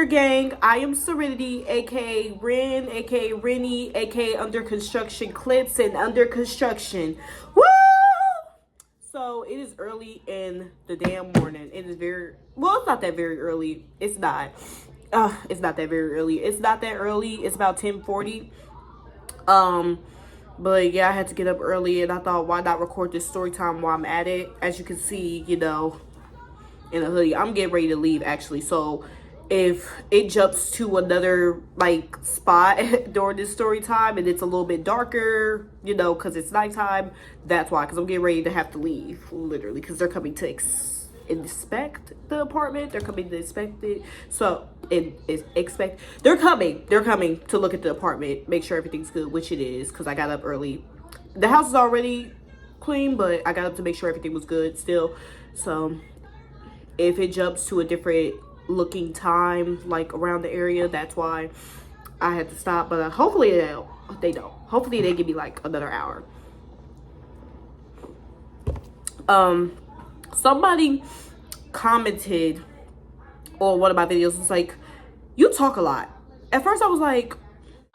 PoohBear Gang. I am Serenity, aka Ren, aka Rennie, aka Under Construction Clips and Under Construction. Woo! So it is early in the damn morning. It is very well. It's not that very early. It's not. It's not that very early. It's not that early. It's about 10:40. But yeah, I had to get up early, and I thought, why not record this story time while I'm at it? As you can see, you know, in a hoodie, I'm getting ready to leave actually. So if it jumps to another like spot during this story time and it's a little bit darker, you know, because it's nighttime, that's why. Because I'm getting ready to have to leave, literally, because they're coming to inspect the apartment. They're coming to inspect it. So they're coming to look at the apartment, make sure everything's good, which it is, because I got up early. The house is already clean, but I got up to make sure everything was good still. So if it jumps to a different looking time, like around the area, that's why I had to stop. But hopefully they don't. Hopefully they give me like another hour. Somebody commented on one of my videos. It's like, you talk a lot. At first I was like,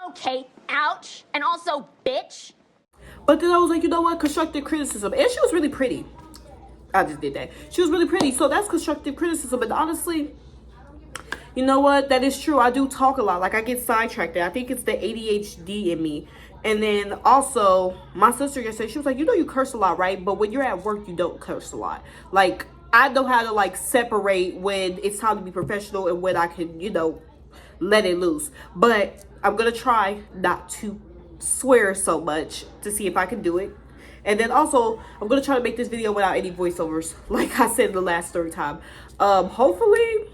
okay, ouch, and also bitch. But then I was like, you know what, constructive criticism. And she was really pretty. I just did that. She was really pretty, so that's constructive criticism. But honestly, you know what, that is true. I do talk a lot. Like, I get sidetracked. I think it's the ADHD in me. And then also, my sister yesterday, she was like, you know, you curse a lot, right? But when you're at work, you don't curse a lot. Like, I know how to like separate when it's time to be professional and when I can, you know, let it loose. But I'm gonna try not to swear so much to see if I can do it. And then also, I'm gonna try to make this video without any voiceovers, like I said in the last story time. Hopefully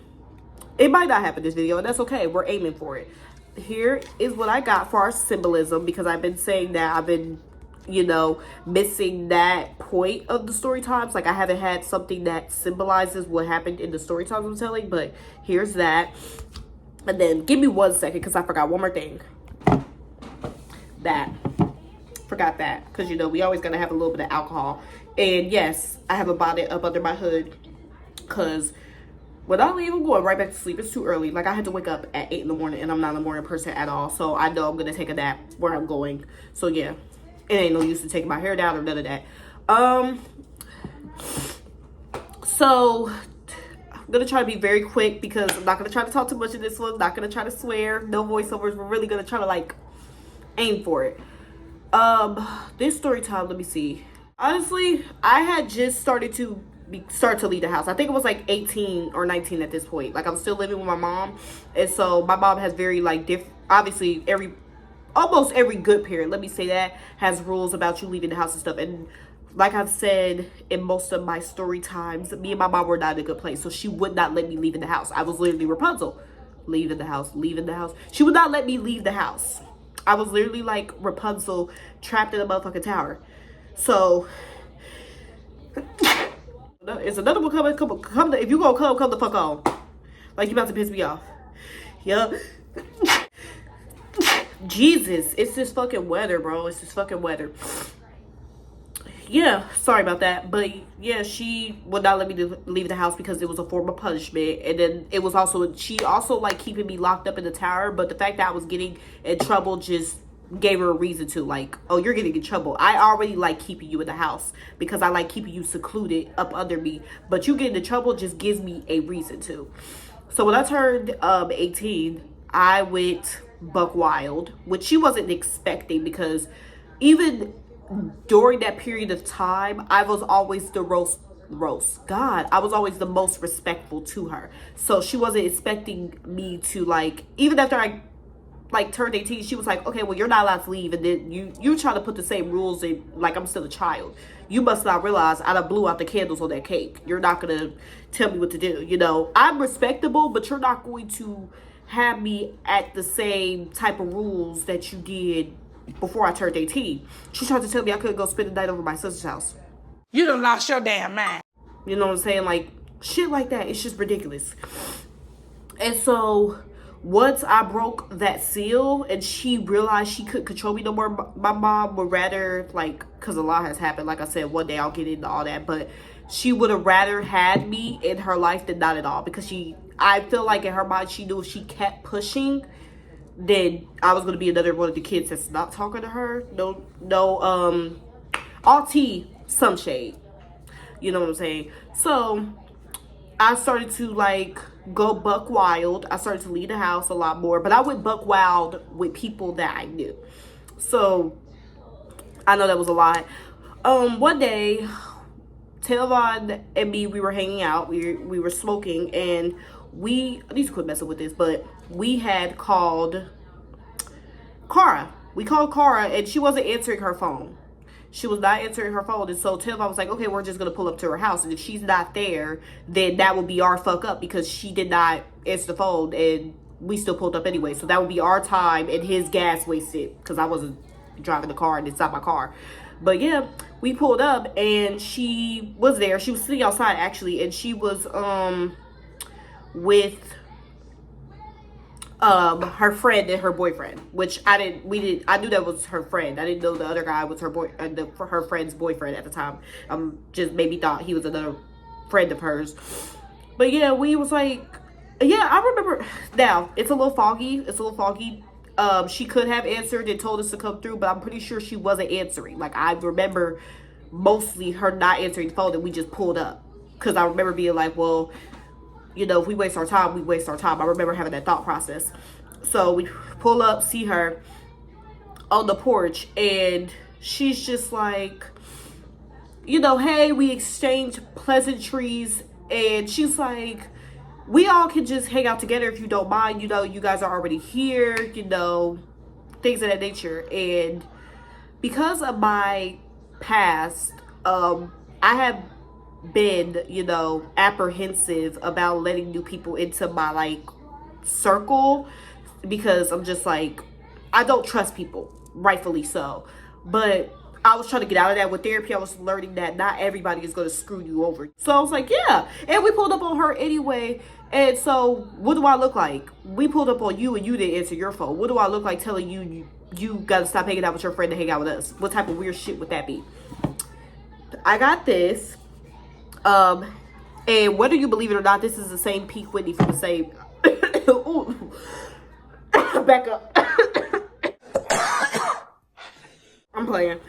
it might not happen this video, and that's okay. We're aiming for it. Here is what I got for our symbolism, because I've been saying that I've been, you know, missing that point of the story times. Like, I haven't had something that symbolizes what happened in the story times I'm telling. But here's that. And then give me 1 second, because I forgot one more thing. Forgot that, because you know we always gotta have a little bit of alcohol. And yes, I have a bonnet up under my hood, because when I leave, I'm going right back to sleep. It's too early. Like, I had to wake up at 8 in the morning, and I'm not a morning person at all. So I know I'm gonna take a nap where I'm going. So yeah, it ain't no use to taking my hair down or none of that. So I'm gonna try to be very quick, because I'm not gonna try to talk too much in this one. I'm not gonna try to swear. No voiceovers. We're really gonna try to like aim for it. This story time, let me see. Honestly, I had just started to leave the house. I think it was like 18 or 19 at this point. Like, I'm still living with my mom, and so my mom has very like obviously almost every good parent, let me say that, has rules about you leaving the house and stuff. And like I've said in most of my story times, me and my mom were not in a good place, so she would not let me leave in the house. I was literally Rapunzel, leaving the house. She would not let me leave the house. I was literally like Rapunzel, trapped in a motherfucking tower. So it's another one coming. Come, if you gonna come the fuck on. Like, you about to piss me off. Yup. Jesus, it's this fucking weather, bro. It's this fucking weather. Yeah, sorry about that. But yeah, she would not let me leave the house because it was a form of punishment. And then it was also, she also like keeping me locked up in the tower. But the fact that I was getting in trouble just gave her a reason to, like, oh, you're getting in trouble. I already like keeping you in the house because I like keeping you secluded up under me. But you getting in trouble just gives me a reason to. So when I turned 18, I went buck wild, which she wasn't expecting, because even during that period of time, I was always the I was always the most respectful to her. So she wasn't expecting me to, like, even after I like turned 18, she was like, okay, well, you're not allowed to leave. And then you try to put the same rules in, like I'm still a child. You must not realize I done blew out the candles on that cake. You're not gonna tell me what to do. You know, I'm respectable, but you're not going to have me at the same type of rules that you did before I turned 18. She tried to tell me I couldn't go spend the night over my sister's house. You done lost your damn mind. You know what I'm saying? Like, shit like that. It's just ridiculous. And so once I broke that seal and she realized she couldn't control me no more, my mom would rather, like, because a lot has happened. Like I said, one day I'll get into all that. But she would have rather had me in her life than not at all, because I feel like in her mind she knew if she kept pushing, then I was gonna be another one of the kids that's not talking to her. All tea, some shade. You know what I'm saying? So I started to like go buck wild. I started to leave the house a lot more, but I went buck wild with people that I knew. So I know that was a lot. One day, Telvon and me, we were hanging out. We were smoking, and I need to quit messing with this, but we had called Cara. We called Cara, and she wasn't answering her phone. She was not answering her phone, and so Telvon was like, okay, we're just gonna pull up to her house, and if she's not there, then that would be our fuck up, because she did not answer the phone, and we still pulled up anyway. So that would be our time and his gas wasted, because I wasn't driving the car and it's not my car. But yeah, we pulled up and she was there. She was sitting outside actually, and she was with her friend and her boyfriend, which I knew that was her friend. I didn't know the other guy was her friend's boyfriend at the time. Just maybe thought he was another friend of hers. But yeah, we was like, yeah, I remember. Now it's a little foggy. She could have answered and told us to come through, but I'm pretty sure she wasn't answering. Like, I remember mostly her not answering the phone, and we just pulled up, because I remember being like, well, you know, if we waste our time, we waste our time. I remember having that thought process. So we pull up, see her on the porch, and she's just like, you know, hey, we exchanged pleasantries, and she's like, we all can just hang out together if you don't mind. You know, you guys are already here, you know, things of that nature. And because of my past, I have been, you know, apprehensive about letting new people into my like circle, because I'm just like, I don't trust people, rightfully so. But I was trying to get out of that with therapy. I was learning that not everybody is going to screw you over. So I was like, yeah. And we pulled up on her anyway. And so what do I look like? We pulled up on you and you didn't answer your phone. What do I look like telling you got to stop hanging out with your friend to hang out with us? What type of weird shit would that be? I got this. And whether you believe it or not, this is the same Pete Whitney from the same. Ooh. Back up. I'm playing.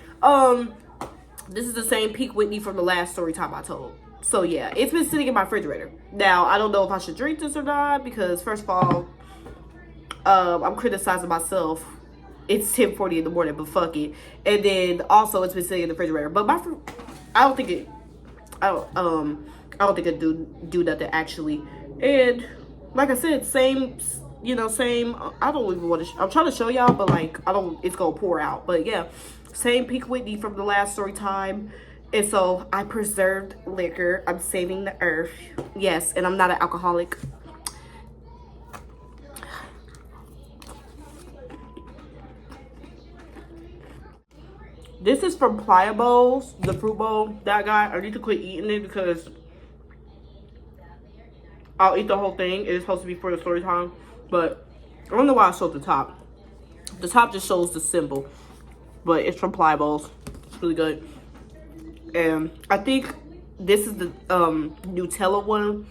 This is the same Pete Whitney from the last story time I told. So yeah, it's been sitting in my refrigerator. Now, I don't know if I should drink this or not, because first of all, I'm criticizing myself. It's 10:40 in the morning, but fuck it. And then also it's been sitting in the refrigerator. But I don't think it do nothing actually. And like I said, same. I don't even want to. I'm trying to show y'all, but like it's gonna pour out. But yeah, same Pete Whitney from the last story time. And so I preserved liquor. I'm saving the earth. Yes, and I'm not an alcoholic. This is from Pliables, the fruit bowl that I got. I need to quit eating it because I'll eat the whole thing. It is supposed to be for the story time, but I don't know why I showed the top. The top just shows the symbol, but it's from Pliables. It's really good. And I think this is the Nutella one.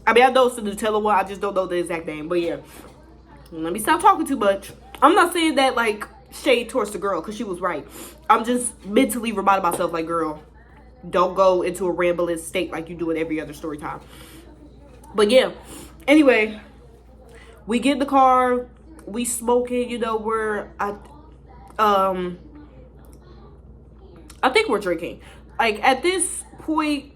I mean, I know it's the Nutella one. I just don't know the exact name. But yeah, let me stop talking too much. I'm not saying that like shade towards the girl, because she was right. I'm just mentally reminding myself like, girl, don't go into a rambling state like you do in every other story time. But yeah, anyway, we get in the car, we smoking, you know, I think we're drinking. Like, at this point,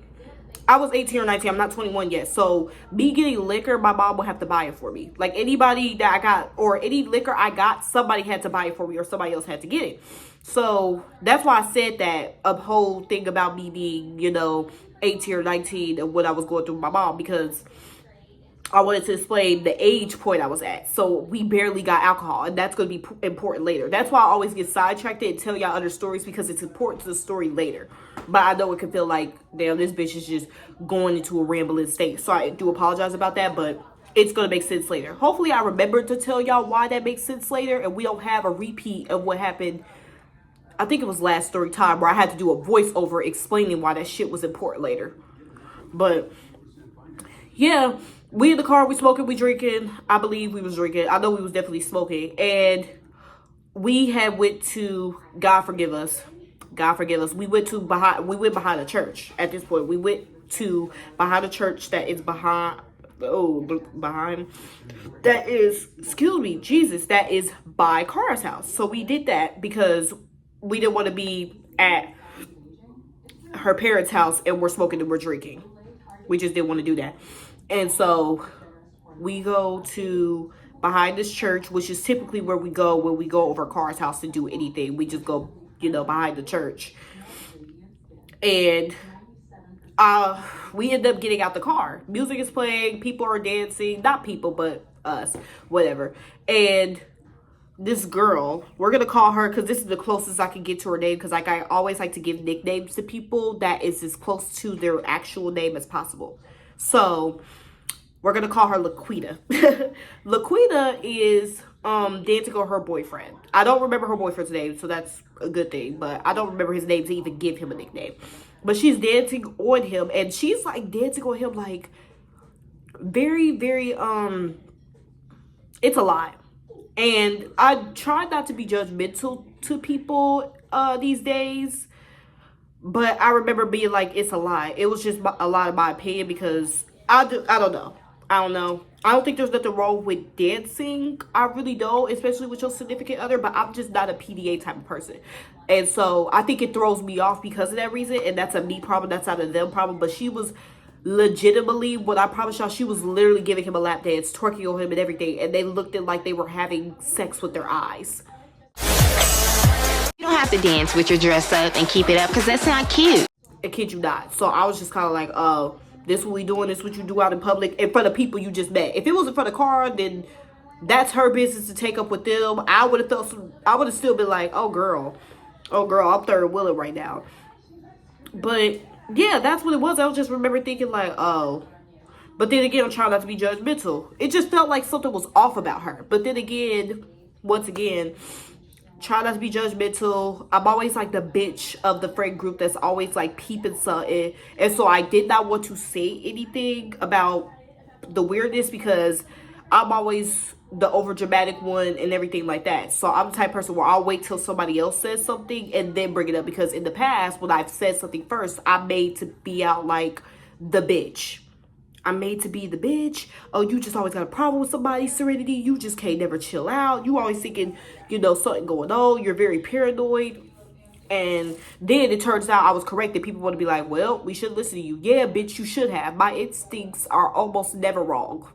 I was 18 or 19. I'm not 21 yet. So, me getting liquor, my mom will have to buy it for me. Like, anybody that I got, or any liquor I got, somebody had to buy it for me, or somebody else had to get it. So, that's why I said that a whole thing about me being, you know, 18 or 19 and what I was going through with my mom, because I wanted to explain the age point I was at. So we barely got alcohol, and that's going to be important later. That's why I always get sidetracked and tell y'all other stories, because it's important to the story later. But I know it can feel like, damn, this bitch is just going into a rambling state. So I do apologize about that, but it's going to make sense later. Hopefully I remember to tell y'all why that makes sense later, and we don't have a repeat of what happened I think it was last story time where I had to do a voiceover explaining why that shit was important later. But yeah, we in the car, we smoking, we drinking. I believe we was drinking. I know we was definitely smoking. And we had went to, God forgive us. God forgive us. We went behind a church at this point. We went to behind a church that is behind that is, excuse me, Jesus, that is by Cara's house. So we did that because we didn't want to be at her parents' house and we're smoking and we're drinking. We just didn't want to do that. And so we go to behind this church, which is typically where we go when we go over Cara's house to do anything. We just go, behind the church. And we end up getting out the car. Music is playing, people are dancing, not people, but us, whatever. And this girl, we're gonna call her, because this is the closest I can get to her name, because like I always like to give nicknames to people that is as close to their actual name as possible. So we're gonna call her Laquita. Laquita is dancing on her boyfriend. I don't remember her boyfriend's name, so that's a good thing, but I don't remember his name to even give him a nickname. But she's dancing on him, and she's like dancing on him like very, very it's a lot. And I try not to be judgmental to people these days, but I remember being like, it's a lie. It was just a lot of my opinion, because I don't know. I don't think there's nothing wrong with dancing. I really don't, especially with your significant other, but I'm just not a PDA type of person. And so I think it throws me off because of that reason, and that's a me problem, that's not a them problem. But she was legitimately, what I promise y'all, she was literally giving him a lap dance, twerking on him and everything, and they looked at like they were having sex with their eyes. You don't have to dance with your dress up and keep it up, because that's not cute. I kid you not. So I was just kind of like, oh, this what we doing, this what you do out in public in front of people you just met. If it was in front of Cara, then that's her business to take up with them. I would have still been like, oh girl, I'm third wheeling right now. But yeah, that's what it was. I just remember thinking like, oh. But then again, I'm trying not to be judgmental. It just felt like something was off about her. But then again, once again, try not to be judgmental. I'm always like the bitch of the friend group that's always like peeping something. And so I did not want to say anything about the weirdness, because I'm always the over dramatic one and everything like that. So I'm the type of person where I'll wait till somebody else says something and then bring it up, because in the past when I've said something first, I'm made to be out like the bitch. I'm made to be the bitch. Oh, you just always got a problem with somebody's serenity. You just can't never chill out. You always thinking, something going on. You're very paranoid. And then it turns out I was correct, and people want to be like, well, we should listen to you. Yeah, bitch, you should have. My instincts are almost never wrong.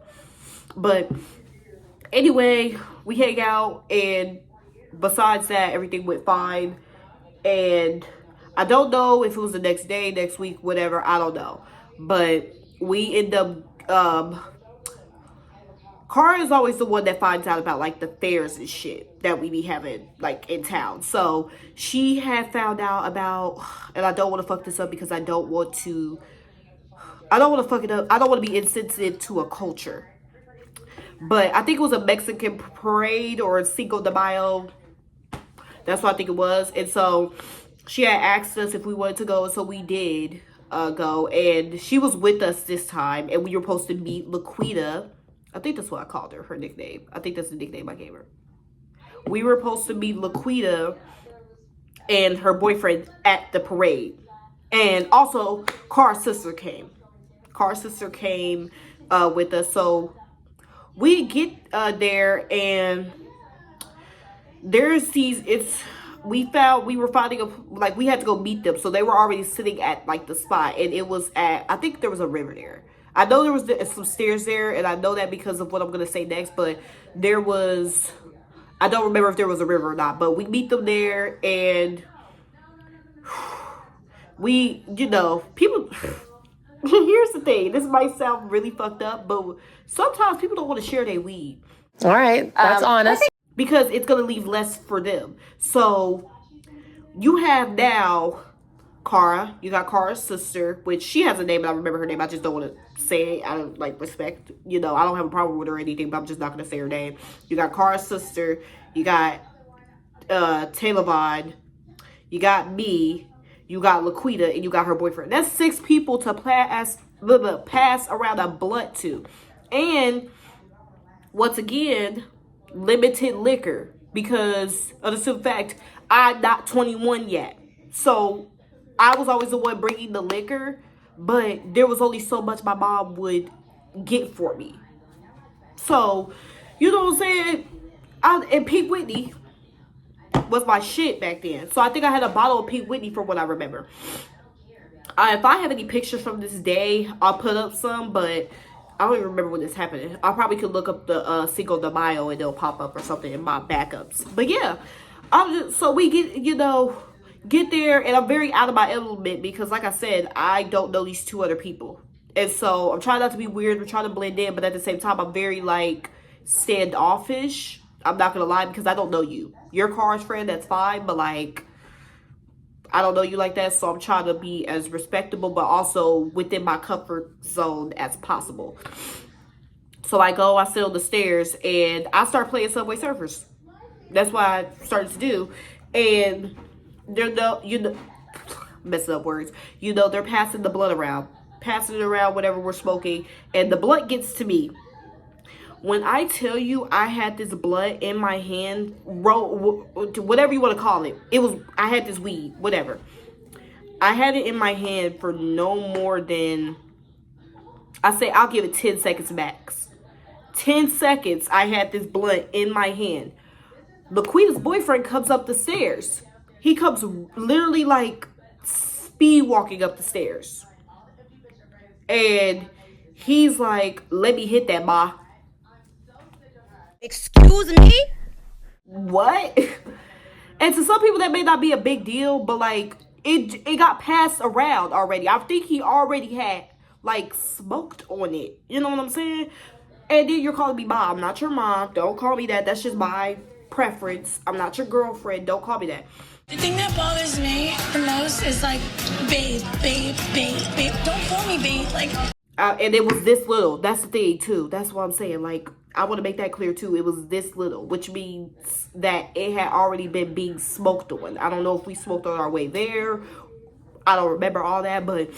But anyway, we hang out, and besides that, everything went fine. And I don't know if it was the next day, next week, whatever. I don't know. But we end up, Cara is always the one that finds out about like the fairs and shit that we be having like in town. So she had found out about, and I don't want to fuck this up because I don't want to fuck it up. I don't want to be insensitive to a culture. But I think it was a Mexican parade or a Cinco de Mayo. That's what I think it was. And so she had asked us if we wanted to go, so we did go. And she was with us this time, and we were supposed to meet Laquita. I think that's what I called her nickname. I think that's the nickname I gave her. We were supposed to meet Laquita and her boyfriend at the parade. And also, Cara's sister came. Cara's sister came with us. So we get there, and there's these, we were finding like we had to go meet them. So they were already sitting at like the spot, and it was at, I think there was a river there. I know there was some stairs there, and I know that because of what I'm going to say next, but there was, I don't remember if there was a river or not, but we meet them there, and we, people, here's the thing, this might sound really fucked up, but sometimes people don't want to share their weed. All right, that's honest. Because it's going to leave less for them. So you have now Cara. You got Cara's sister, which she has a name, and I remember her name. I just don't want to say it out of like respect. I don't have a problem with her or anything, but I'm just not going to say her name. You got Cara's sister. You got Taylor Vaughn. you got me, you got Laquita, and you got her boyfriend. That's 6 people to pass around a blunt to. And once again, limited liquor because of the simple fact I'm not 21 yet. So I was always the one bringing the liquor, but there was only so much my mom would get for me. So, you know what I'm saying? And Pete Whitney was my shit back then. So I think I had a bottle of Pete Whitney from what I remember. If I have any pictures from this day, I'll put up some, but I don't even remember when this happened. I probably could look up the Cinco de Mayo and it'll pop up or something in my backups. But yeah, so we get there, and I'm very out of my element because, like I said, I don't know these 2 other people. And so I'm trying not to be weird. I'm trying to blend in, but at the same time, I'm very, like, standoffish. I'm not going to lie because I don't know you. You're Car's friend, that's fine, but, like, I don't know you like that, so I'm trying to be as respectable, but also within my comfort zone as possible. So I sit on the stairs, and I start playing Subway Surfers. That's what I started to do. And messing up words. They're passing the blunt around. Passing it around, whatever we're smoking. And the blunt gets to me. When I tell you I had this blunt in my hand, whatever you want to call it, I had this weed, whatever. I had it in my hand for no more than, I'll give it 10 seconds max. 10 seconds, I had this blunt in my hand. Laquita's boyfriend comes up the stairs. He comes literally like speed walking up the stairs. And he's like, let me hit that, ma. Excuse me? What? And to some people that may not be a big deal, but like it got passed around already. I think he already had like smoked on it. You know what I'm saying? And then you're calling me mom. I'm not your mom. Don't call me that. That's just my preference. I'm not your girlfriend. Don't call me that. The thing that bothers me the most is like, babe. Don't call me babe. Like, and it was this little. That's the thing too. That's what I'm saying. Like, I want to make that clear too. It was this little, which means that it had already been being smoked on. I don't know if we smoked on our way there. I don't remember all that, but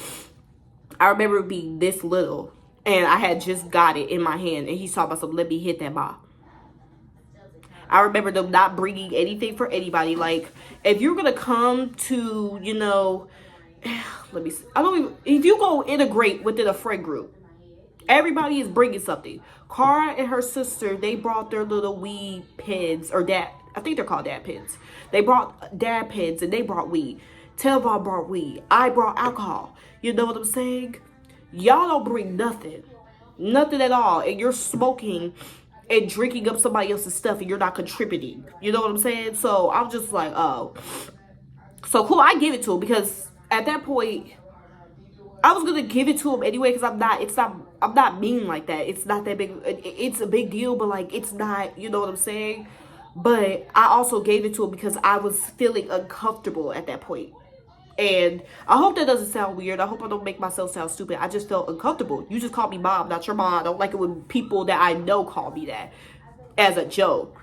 I remember it being this little. And I had just got it in my hand. And he saw myself, let me hit that bar. I remember them not bringing anything for anybody. Like, if you're going to come to, let me see. If you go integrate within a friend group, everybody is bringing something. Cara and her sister, they brought their little weed pens, or I think they're called dad pens. They brought dad pens and they brought weed. Telvon brought weed. I brought alcohol. You know what I'm saying? Y'all don't bring nothing. Nothing at all. And you're smoking and drinking up somebody else's stuff and you're not contributing. You know what I'm saying? So I'm just like, oh. So cool, I give it to him because at that point, I was gonna give it to him anyway because I'm not mean like that. It's not that big. It's a big deal, but like it's not. You know what I'm saying? But I also gave it to him because I was feeling uncomfortable at that point. And I hope that doesn't sound weird. I hope I don't make myself sound stupid. I just felt uncomfortable. You just called me mom, not your mom. I don't like it when people that I know call me that as a joke.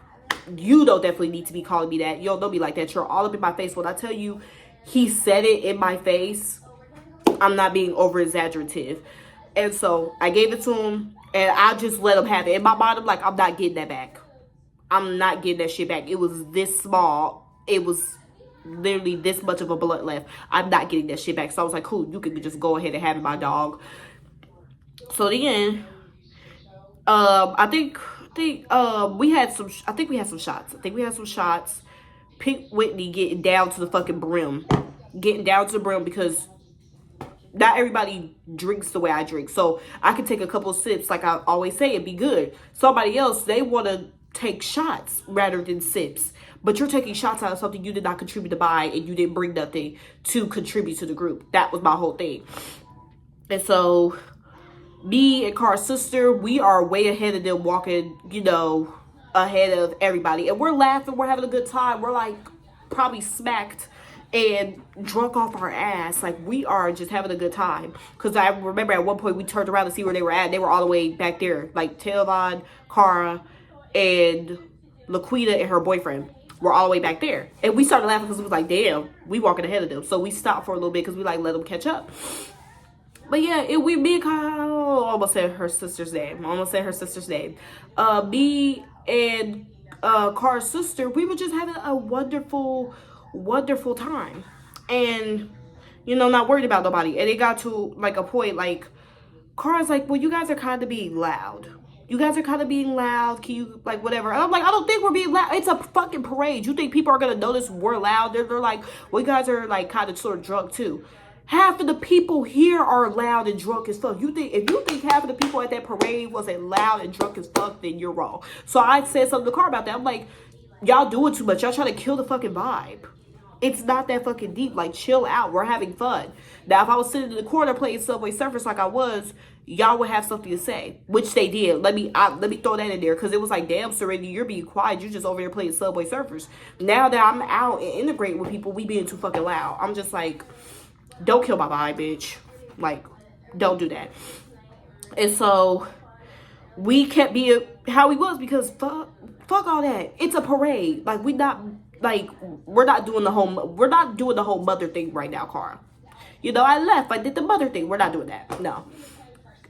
You don't definitely need to be calling me that. You don't know me like that. You're all up in my face. When I tell you he said it in my face, I'm not being over exaggerative. And so I gave it to him and I just let him have it. In my mind, I'm like, I'm not getting that back. I'm not getting that shit back. It was this small. It was literally this much of a blunt left. I'm not getting that shit back. So I was like, cool, you can just go ahead and have it, my dog. So then, I think we had some shots. Pete Whitney getting down to the fucking brim. Getting down to the brim because not everybody drinks the way I drink. So I can take a couple of sips, like I always say, and be good. Somebody else, they want to take shots rather than sips. But you're taking shots out of something you did not contribute to buy and you didn't bring nothing to contribute to the group. That was my whole thing. And so me and Car's sister, we are way ahead of them walking, ahead of everybody. And we're laughing. We're having a good time. We're like probably smacked and drunk off our ass. Like we are just having a good time. Because I remember at one point we turned around to see where they were at. They were all the way back there. Like Telvon, Cara, and Laquita and her boyfriend. were all the way back there. And we started laughing because we was like, damn, we walking ahead of them. So we stopped for a little bit because we like let them catch up. But yeah, me and Kyle, almost said her sister's name. Me and Car's sister, we were just having a wonderful, wonderful time. And, you know, not worried about nobody. And it got to like a point, like, Car's like, well, you guys are kind of being loud. Can you, like, whatever. And I'm like, I don't think we're being loud. It's a fucking parade. You think people are going to notice we're loud? They're like, well, you guys are, like, kind of sort of drunk, too. Half of the people here are loud and drunk as fuck. If you think half of the people at that parade wasn't loud and drunk as fuck, then you're wrong. So I said something to Car about that. I'm like, y'all doing too much. Y'all trying to kill the fucking vibe. It's not that fucking deep. Like, chill out. We're having fun. Now, if I was sitting in the corner playing Subway Surfers like I was, y'all would have something to say, which they did. Let me throw that in there, because it was like, damn, Serenity, you're being quiet. You're just over there playing Subway Surfers. Now that I'm out and integrating with people, we being too fucking loud. I'm just like, don't kill my vibe, bitch. Like, don't do that. And so we kept being how we was, because fuck all that. It's a parade. Like, we're not doing the whole mother thing right now, Cara. You know, I left. I did the mother thing. We're not doing that. No.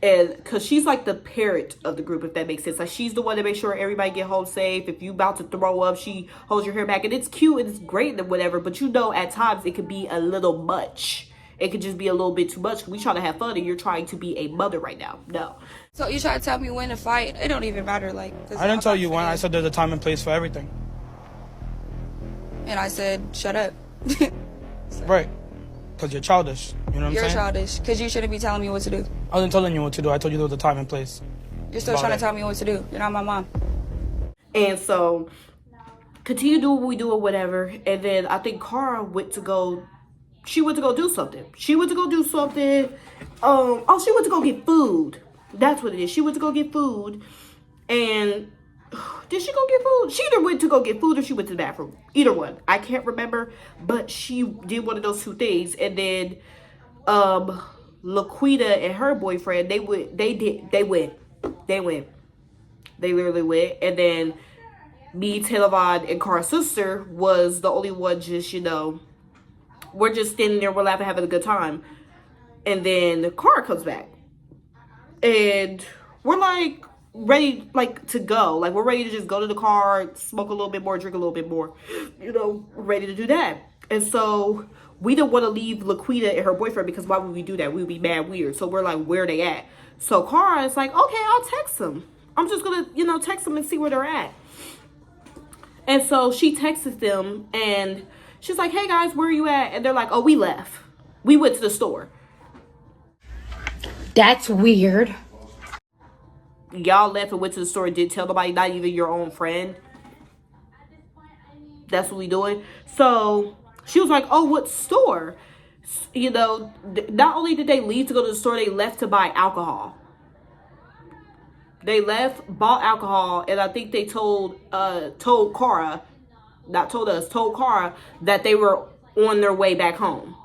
And because she's like the parent of the group, if that makes sense. Like, she's the one that makes sure everybody get home safe. If you about to throw up, she holds your hair back. And it's cute and it's great and whatever. But you know, at times it could be a little much. It could just be a little bit too much. We trying to have fun and you're trying to be a mother right now. No. So you try to tell me when to fight. It don't even matter. Like, I didn't tell you when. I said there's a time and place for everything. And I said, shut up. So. Right. Because you're childish. You know what I'm saying? You're childish. Because you shouldn't be telling me what to do. I wasn't telling you what to do. I told you there was a time and place. You're still trying to tell me what to do. You're not my mom. And so, continue doing what we do or whatever. And then I think Cara went to go do something. She went to go get food. That's what it is. She went to go get food. And did she go get food? She either went to go get food or she went to the bathroom. Either one. I can't remember. But she did one of those two things. And then Laquita and her boyfriend, they went. They literally went. And then me, Televon, and Car's sister was the only one just, you know, we're just standing there, we're laughing, having a good time. And then the car comes back. And we're like ready like to go. Like, we're ready to just go to the car, smoke a little bit more, drink a little bit more. You know, ready to do that. And so we didn't want to leave Laquita and her boyfriend, because why would we do that? We would be mad weird. So we're like, where are they at? So Cara is like, okay, I'll text them. I'm just gonna, you know, text them and see where they're at. And so she texts them and she's like, hey guys, where are you at? And they're like, oh, we left. We went to the store. That's weird. Y'all left and went to the store and didn't tell nobody, not even your own friend. That's what we doing. So she was like, oh, what store? You know, not only did they leave to go to the store, they left to buy alcohol. They left, bought alcohol, and I think they told Cara, not told us, told Cara that they were on their way back home.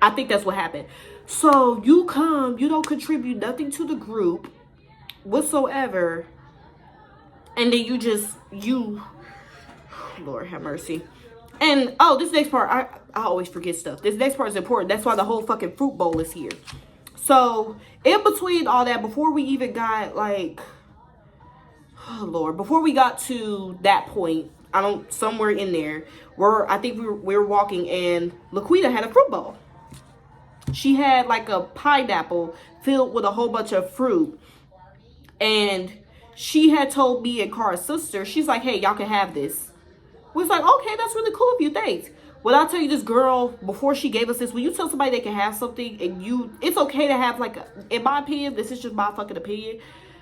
I think that's what happened. So you come, you don't contribute nothing to the group whatsoever, and then you Lord have mercy. And oh, this next part, I always forget stuff. This next part is important. That's why the whole fucking fruit bowl is here. So in between all that, before we even got like, oh Lord, before we got to that point, somewhere in there, I think we were walking, and Laquita had a fruit bowl. She had like a pineapple filled with a whole bunch of fruit. And she had told me and Cara's sister, she's like, hey, y'all can have this. We was like, okay, that's really cool of you, thanks. Well, I'll tell you, this girl, before she gave us this, when you tell somebody they can have something, and it's okay to have, like, in my opinion, this is just my fucking opinion,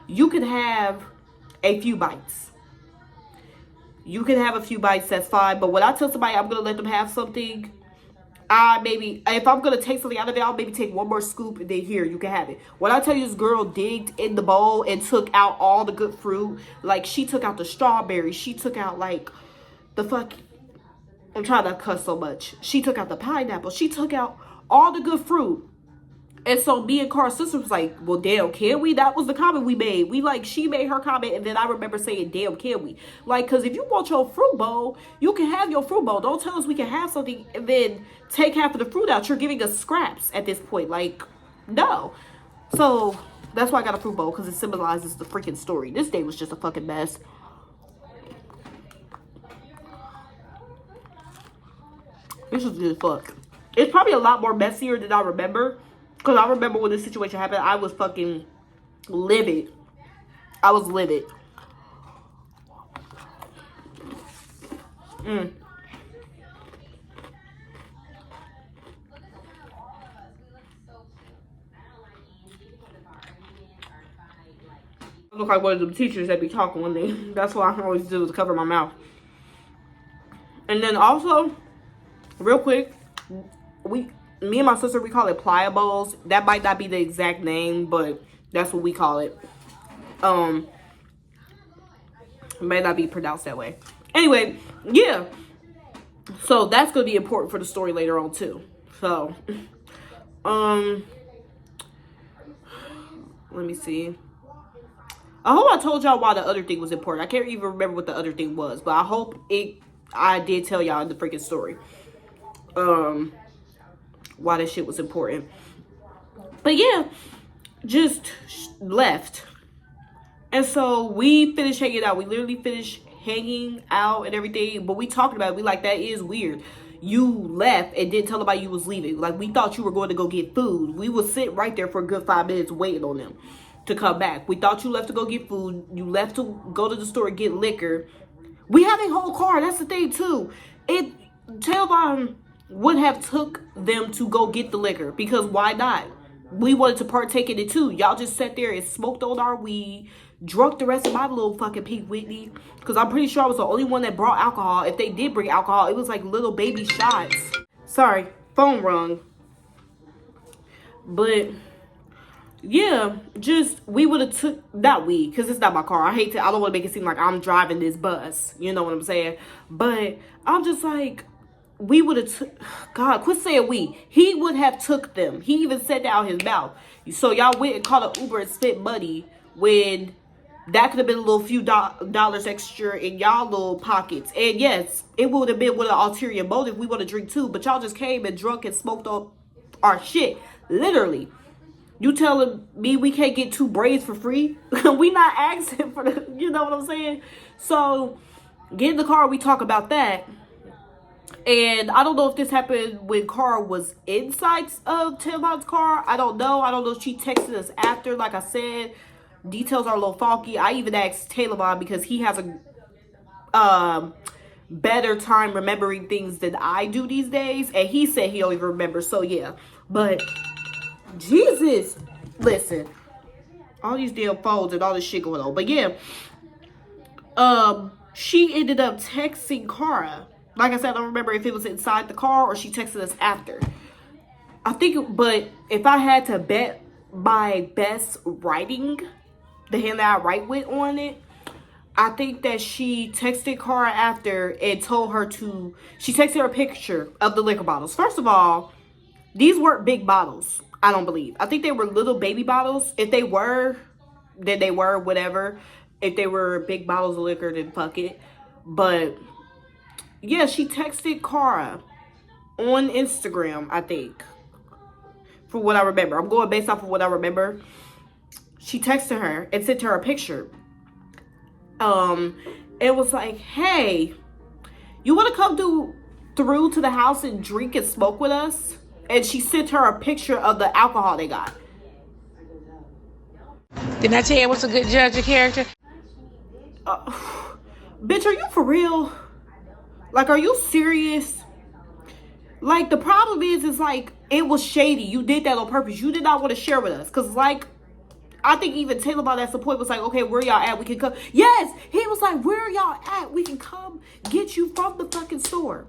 you can have a few bites. You can have a few bites, that's fine. But when I tell somebody I'm going to let them have something, if I'm going to take something out of it, I'll maybe take one more scoop, and then here, you can have it. When I tell you, this girl digged in the bowl and took out all the good fruit, like, she took out the strawberries, she took out, like, I'm trying not to cuss so much. She took out the pineapple. She took out all the good fruit. And so me and Car's sister was like, well, damn, can we? That was the comment we made. We like, she made her comment, and then I remember saying, damn, can we? Like, because if you want your fruit bowl, you can have your fruit bowl. Don't tell us we can have something and then take half of the fruit out. You're giving us scraps at this point. Like, no. So that's why I got a fruit bowl, because it symbolizes the freaking story. This day was just a fucking mess. This was good as fuck. It's probably a lot more messier than I remember. Because I remember when this situation happened, I was fucking livid. I was livid. I look like one of them teachers that be talking when they... That's what I always do, is cover my mouth. And then also, real quick, me and my sister, we call it pliables. That might not be the exact name, but that's what we call it. It may not be pronounced that way. Anyway, yeah. So that's gonna be important for the story later on too. So, let me see. I hope I told y'all why the other thing was important. I can't even remember what the other thing was, but I hope I did tell y'all in the freaking story. Why this shit was important. But yeah, just left. And so we finished hanging out. We literally finished hanging out and everything. But we talked about it. We like, that is weird. You left and didn't tell nobody you was leaving. Like, we thought you were going to go get food. We would sit right there for a good 5 minutes waiting on them to come back. We thought you left to go get food. You left to go to the store and get liquor. We have a whole car. That's the thing too. Tailbone would have took them to go get the liquor, because why not? We wanted to partake in it too. Y'all just sat there and smoked on our weed, drunk the rest of my little fucking Pink Whitney, because I'm pretty sure I was the only one that brought alcohol. If they did bring alcohol, it was like little baby shots. Sorry, phone rung. But yeah, just we would have took, not we, because it's not my car. I don't want to make it seem like I'm driving this bus, you know what I'm saying? But I'm just like, we would have took, God, quit saying we. He would have took them. He even said that out his mouth. So y'all went and called an Uber and spent money when that could have been a little few dollars extra in y'all little pockets. And yes, it would have been with an ulterior motive. We want to drink too, but y'all just came and drunk and smoked on our shit. Literally. You telling me we can't get 2 braids for free? We not asking for the, you know what I'm saying? So get in the car, we talk about that. And I don't know if this happened when Cara was inside of Tailbone's car. I don't know. I don't know if she texted us after. Like I said, details are a little faulty. I even asked Tailbone because he has a better time remembering things than I do these days. And he said he don't even remember. So yeah. But Jesus. Listen. All these damn phones and all this shit going on. But yeah. She ended up texting Cara. Like I said, I don't remember if it was inside the car or she texted us after. I think, but if I had to bet my best writing, the hand that I write with on it, I think that she texted Cara after and told her to, she texted her a picture of the liquor bottles. First of all, these weren't big bottles, I don't believe. I think they were little baby bottles. If they were, then they were, whatever. If they were big bottles of liquor, then fuck it. But yeah, she texted Cara on Instagram, I think. For what I remember. I'm going based off of what I remember. She texted her and sent her a picture. It was like, hey, you want to come through to the house and drink and smoke with us? And she sent her a picture of the alcohol they got. Didn't I tell you what's a good judge of character? Bitch, are you for real? Like, are you serious? Like, the problem is like, it was shady. You did that on purpose. You did not want to share with us. Because, like, I think even Taylor by that point was like, okay, where y'all at? We can come. Yes! He was like, where y'all at? We can come get you from the fucking store.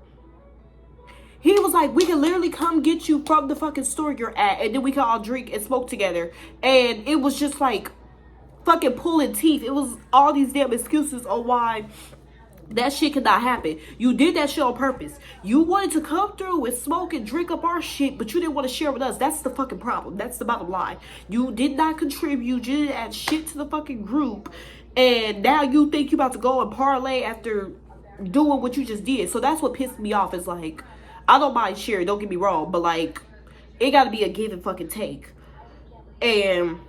He was like, we can literally come get you from the fucking store you're at. And then we can all drink and smoke together. And it was just like, fucking pulling teeth. It was all these damn excuses on why That shit could not happen. You did that shit on purpose. You wanted to come through and smoke and drink up our shit, but you didn't want to share with us. That's the fucking problem. That's the bottom line. You did not contribute. You didn't add shit to the fucking group. And now you think you about to go and parlay after doing what you just did. So that's what pissed me off. Is like, I don't mind sharing, don't get me wrong, but like, it gotta be a give and fucking take. And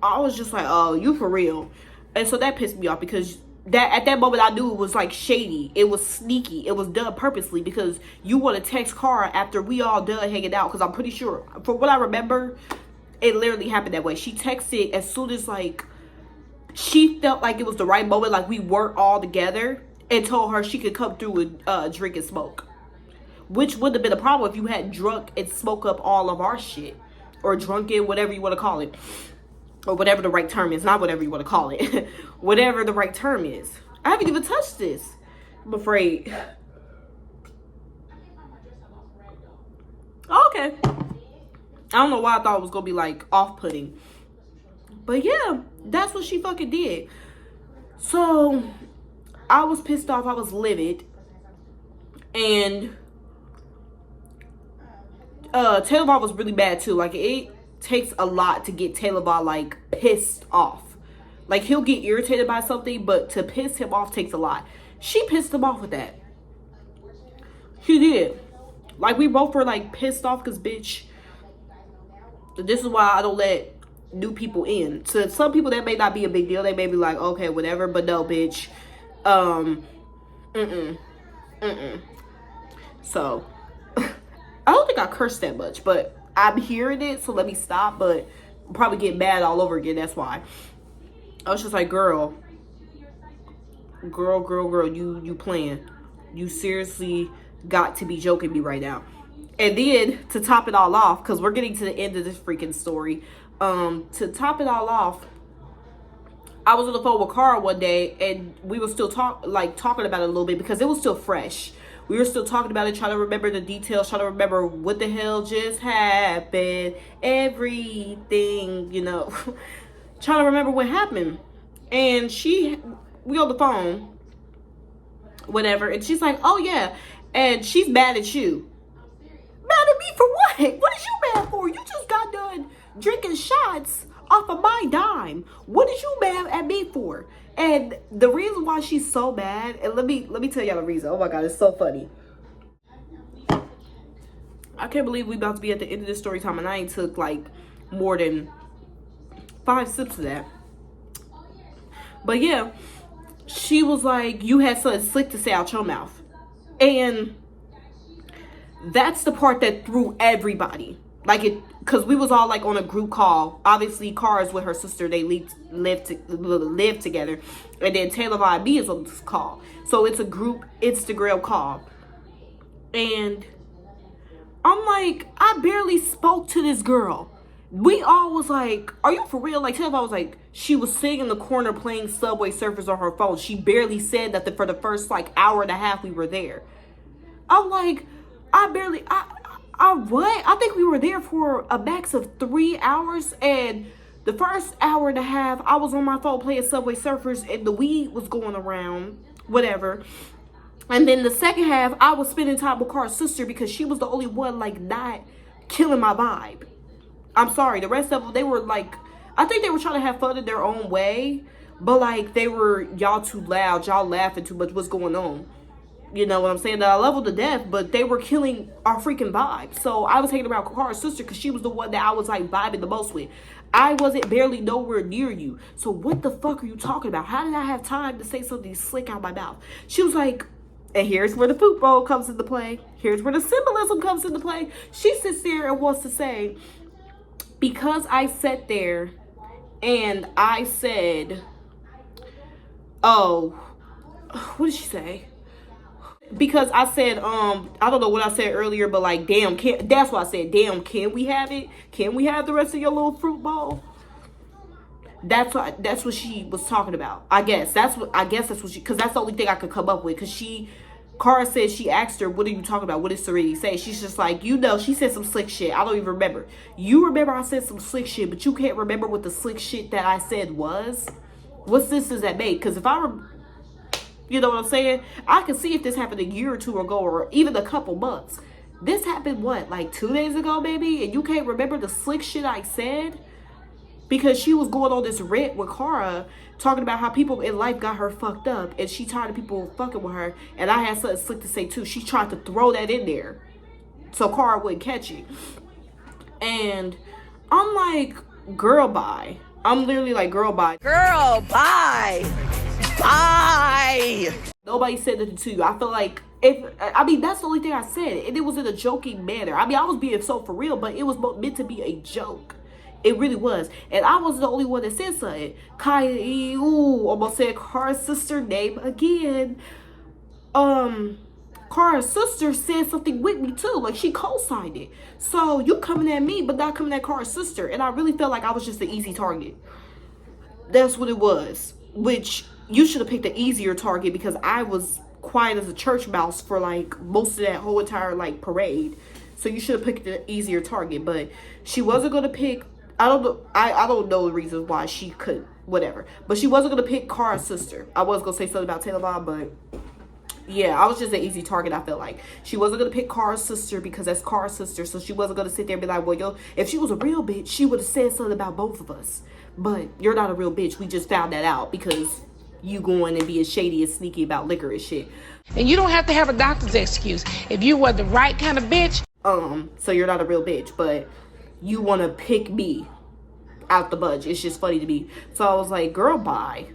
I was just like, oh, you for real. And so that pissed me off because that at that moment I knew it was like shady. It was sneaky. It was done purposely because you want to text Cara after we all done hanging out. Because I'm pretty sure, from what I remember, it literally happened that way. She texted as soon as like she felt like it was the right moment, like we weren't all together, and told her she could come through and drink and smoke. Which wouldn't have been a problem if you hadn't drunk and smoke up all of our shit. Or drunken, whatever you want to call it. Or whatever the right term is. Not whatever you want to call it. Whatever the right term is. I haven't even touched this. I'm afraid. Okay. I don't know why I thought it was going to be like off-putting. But yeah, that's what she fucking did. So, I was pissed off. I was livid. And Taylor was really bad too. Like, it takes a lot to get Taylor like pissed off. Like, he'll get irritated by something, but to piss him off takes a lot. She pissed him off with that. She did. Like, we both were like pissed off because, bitch, this is why I don't let new people in. To some people that may not be a big deal. They may be like, okay, whatever. But no, bitch. So I don't think I cursed that much, but I'm hearing it, so let me stop. But I'll probably get mad all over again. That's why. I was just like, girl, you playing. You seriously got to be joking me right now. And then, to top it all off, because we're getting to the end of this freaking story, to top it all off, I was on the phone with Cara one day, and we were still talking about it a little bit, because it was still fresh. We were still talking about it, trying to remember the details, trying to remember what the hell just happened, everything, you know, trying to remember what happened. And we on the phone, whatever, and she's like, oh yeah, and she's mad at you. Mad at me for what? What is you mad for? You just got done drinking shots off of my dime. What is you mad at me for? And the reason why she's so mad, and let me tell y'all the reason. Oh my god, it's so funny. I can't believe we about to be at the end of this story time, and I ain't took like more than 5 sips of that. But yeah, she was like, you had something slick to say out your mouth. And that's the part that threw everybody. Like, it, because we was all like on a group call. Obviously, Cara's with her sister. They live together. And then Taylor and me is on this call. So it's a group Instagram call. And I'm like, I barely spoke to this girl. We all was like, are you for real? Like, Taylor was like, she was sitting in the corner playing Subway Surfers on her phone. She barely said nothing for the first like hour and a half we were there. I'm like, what? I think we were there for a max of 3 hours, and the first hour and a half, I was on my phone playing Subway Surfers, and the weed was going around, whatever. And then the second half, I was spending time with Cara's sister because she was the only one, like, not killing my vibe. I'm sorry. The rest of them, they were, like, I think they were trying to have fun in their own way, but, like, they were, y'all too loud, y'all laughing too much, what's going on? You know what I'm saying? That I love them to death, but they were killing our freaking vibe. So I was hanging around Cara's sister because she was the one that I was like vibing the most with. I wasn't barely nowhere near you. So what the fuck are you talking about? How did I have time to say something slick out my mouth? She was like, and here's where the football comes into play. Here's where the symbolism comes into play. She sits there and wants to say, because I sat there and I said, oh, what did she say? Because I said, I don't know what I said earlier, but like, damn, that's what I said. Damn, can we have it? Can we have the rest of your little fruit bowl? That's what she was talking about. I guess that's what she, because that's the only thing I could come up with. Because Cara said, she asked her, what are you talking about? What did Serenity say? She's just like, you know, she said some slick shit. I don't even remember. You remember I said some slick shit, but you can't remember what the slick shit that I said was? What sense does that make? Because if I You know what I'm saying? I can see if this happened a year or two ago or even a couple months. This happened, what, like 2 days ago, baby? And you can't remember the slick shit I said? Because she was going on this rant with Cara, talking about how people in life got her fucked up. And she tired of people fucking with her. And I had something slick to say, too. She tried to throw that in there so Cara wouldn't catch it. And I'm like, girl, bye. I'm literally like, girl, bye. Girl, bye. Bye. Nobody said nothing to you. I feel like, that's the only thing I said. And it was in a joking manner. I was being so for real, but it was meant to be a joke. It really was. And I wasn't the only one that said something. Kaya, almost said Cara's sister name again. Cara's sister said something with me too. Like, she co-signed it. So you coming at me, but not coming at Cara's sister. And I really felt like I was just the easy target. That's what it was. Which, you should have picked an easier target, because I was quiet as a church mouse for like most of that whole entire like parade. So you should have picked an easier target. But she wasn't going to pick, I don't know the reasons why she could, whatever. But she wasn't going to pick Cara's sister. I was going to say something about Taylor Bob, but yeah, I was just an easy target, I felt like. She wasn't going to pick Cara's sister because that's Cara's sister. So she wasn't going to sit there and be like, well, yo, if she was a real bitch, she would have said something about both of us. But you're not a real bitch. We just found that out because you going and being shady and sneaky about liquor and shit. And you don't have to have a doctor's excuse. If you were the right kind of bitch. So you're not a real bitch, but you want to pick me out the bunch. It's just funny to me. So I was like, girl, bye.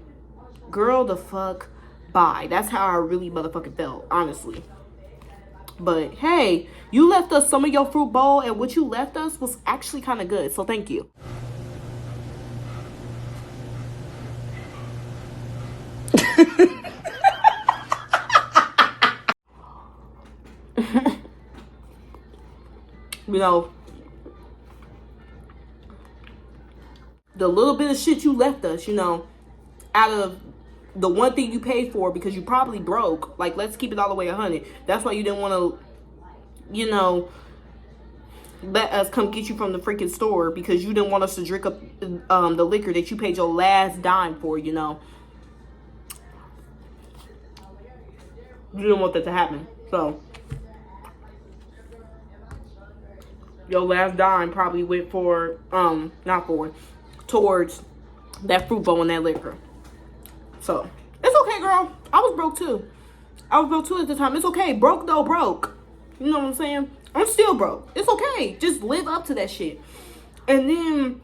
Girl, the fuck, bye. That's how I really motherfucking felt, honestly. But hey, you left us some of your fruit bowl, and what you left us was actually kind of good. So thank you. You know, the little bit of shit you left us, you know, out of the one thing you paid for, because you probably broke. Like, let's keep it all the way 100. That's why you didn't want to, you know, let us come get you from the freaking store, because you didn't want us to drink up the liquor that you paid your last dime for, you know. You didn't want that to happen. So your last dime probably went for, towards that fruit bowl and that liquor. So, it's okay, girl. I was broke too. I was broke too at the time. It's okay. Broke though, broke. You know what I'm saying? I'm still broke. It's okay. Just live up to that shit. And then,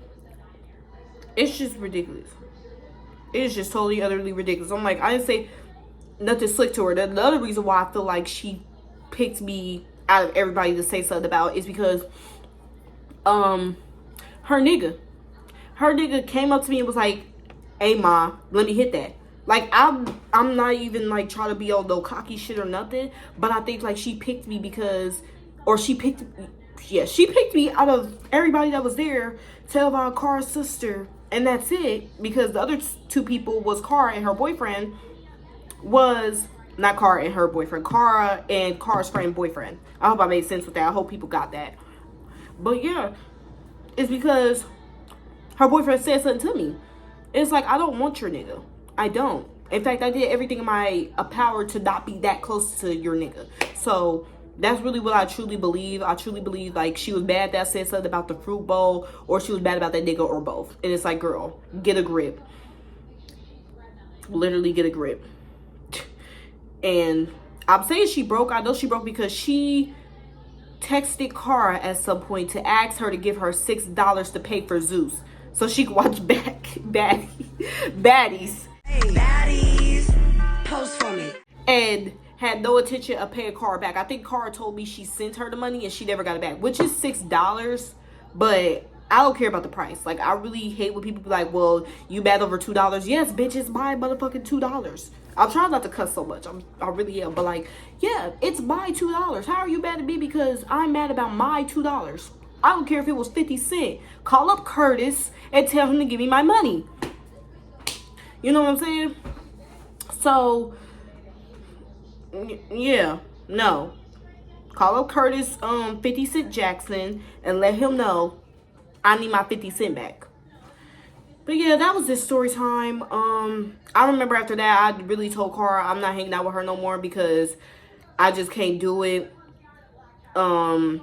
it's just ridiculous. It's just totally, utterly ridiculous. I'm like, I didn't say nothing slick to her. The other reason why I feel like she picked me out of everybody to say something about is because her nigga came up to me and was like, hey ma, let me hit that. Like, I'm not even like trying to be all no cocky shit or nothing, but I think like she picked me because, or she picked me out of everybody that was there to tell about Cara's sister, and that's it, because the other two people was Cara and her boyfriend. Was not Cara and her boyfriend, Cara and Cara's friend boyfriend. I hope I made sense with that. I hope people got that. But yeah, it's because her boyfriend said something to me. It's like, I don't want your nigga. I don't. In fact, I did everything in my power to not be that close to your nigga. So that's really what I truly believe. I truly believe like she was bad that said something about the fruit bowl, or she was bad about that nigga, or both. And it's like, girl, get a grip. Literally get a grip. And I'm saying she broke. I know she broke because she texted Cara at some point to ask her to give her $6 to pay for Zeus so she could watch baddies. Hey, baddies, post for me. And had no intention of paying Cara back. I think Cara told me she sent her the money and she never got it back, which is $6. But I don't care about the price. Like, I really hate when people be like, well, you mad over $2. Yes, bitch, it's my motherfucking $2. I'll try not to cuss so much. I really am. But like, yeah, it's my $2. How are you mad at me because I'm mad about my $2? I don't care if it was 50 cents. Call up Curtis and tell him to give me my money. You know what I'm saying? So, yeah, no. Call up Curtis 50 Cent Jackson and let him know I need my 50 cent back. But yeah, that was this story time. I remember after that, I really told Cara I'm not hanging out with her no more because I just can't do it. You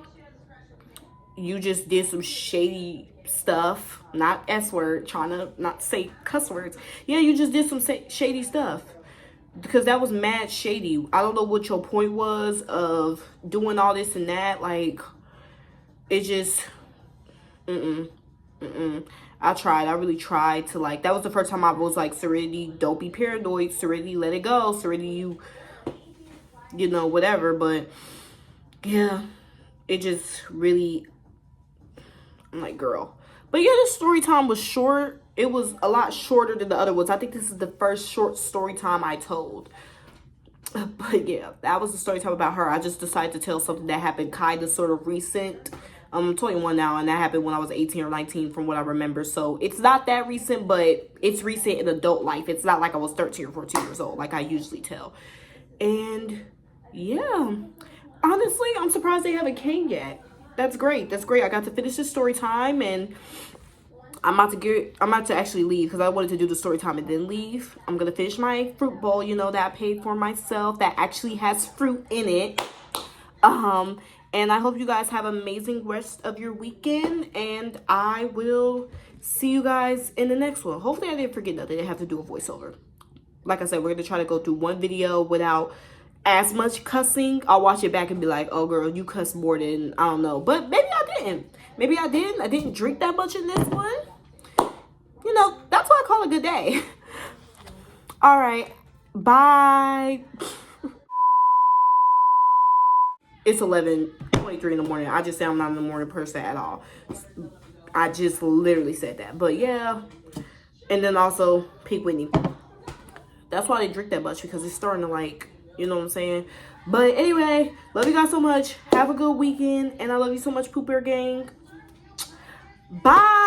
just did some shady stuff. Not S word, trying to not say cuss words. Yeah, you just did some shady stuff. Because that was mad shady. I don't know what your point was of doing all this and that. Like, it just, I tried. I really tried to, like, that was the first time I was like, Serenity, don't be paranoid. Serenity, let it go. Serenity, you know, whatever. But, yeah, it just really, I'm like, girl. But yeah, this story time was short. It was a lot shorter than the other ones. I think this is the first short story time I told. But yeah, that was the story time about her. I just decided to tell something that happened kind of sort of recent. I'm 21 now, and that happened when I was 18 or 19 from what I remember. So it's not that recent, but it's recent in adult life. It's not like I was 13 or 14 years old like I usually tell. And yeah, honestly, I'm surprised they haven't came yet. That's great. That's great. I got to finish this story time, and I'm about to actually leave because I wanted to do the story time and then leave. I'm gonna finish my fruit bowl, you know, that I paid for myself, that actually has fruit in it. And I hope you guys have an amazing rest of your weekend, and I will see you guys in the next one. Hopefully I didn't forget nothing. I didn't have to do a voiceover. Like I said, we're gonna try to go through one video without as much cussing. I'll watch it back and be like, oh girl, you cussed more than, I don't know. But maybe I didn't. Maybe I didn't. I didn't drink that much in this one. You know, that's why I call it a good day. All right. Bye. It's 11:23 in the morning. I just say I'm not a morning person at all. I just literally said that. But yeah. And then also, Pink Whitney. That's why they drink that much, because it's starting to, like, you know what I'm saying? But anyway, love you guys so much. Have a good weekend. And I love you so much, PoohBear Gang. Bye.